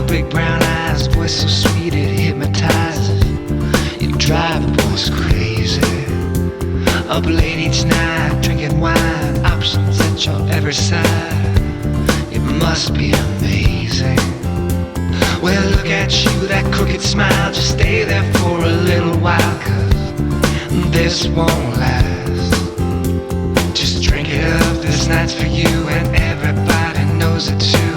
big brown eyes, voice so sweet it hypnotizes. You drive the boys crazy. Up late each night, drinking wine, options at your every side. It must be amazing. Well, look at you, that crooked smile. Just stay there for a little while, 'cause this won't last. Just drink it up, this night's for you, and everybody knows it too.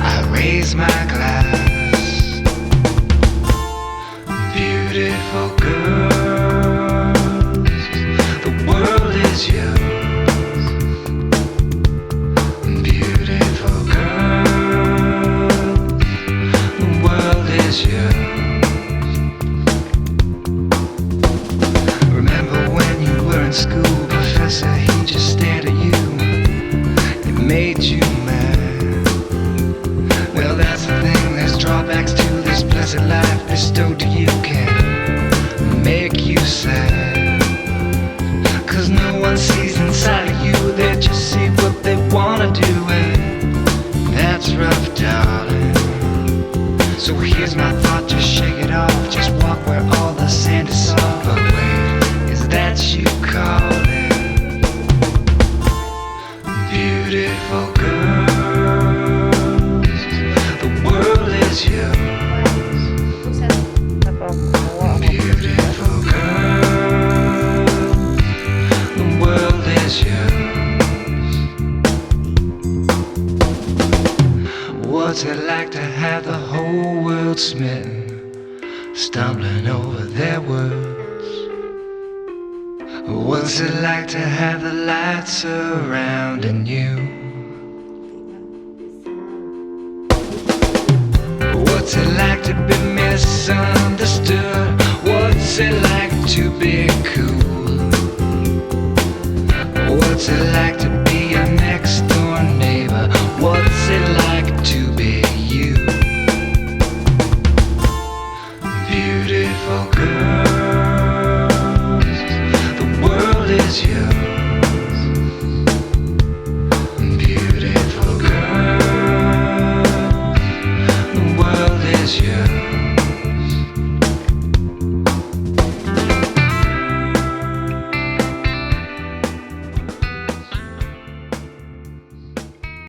I raise my glass. Beautiful girls, the world is yours. Beautiful girls, the world is yours. Remember when you were in school, professor, he just stared at you. It made you mad. Well, that's the thing, there's drawbacks to this blessed life bestowed to you can make you sad. 'Cause no one sees inside of you, they just see what they wanna do, and that's rough, darling. So here's my thought, just shake it off, just walk where all the sand is soft. But wait, is that you calling? Beautiful girls, the world is yours. Beautiful girls, the world is yours. What's it like to have the whole world smitten, stumbling over their words? What's it like to have the light surrounding you? What's it like to be misunderstood? What's it like to be cool? What's it like to be a next door neighbor? What's it like to be you? Beautiful girls, the world is yours. Beautiful girls, the world is yours.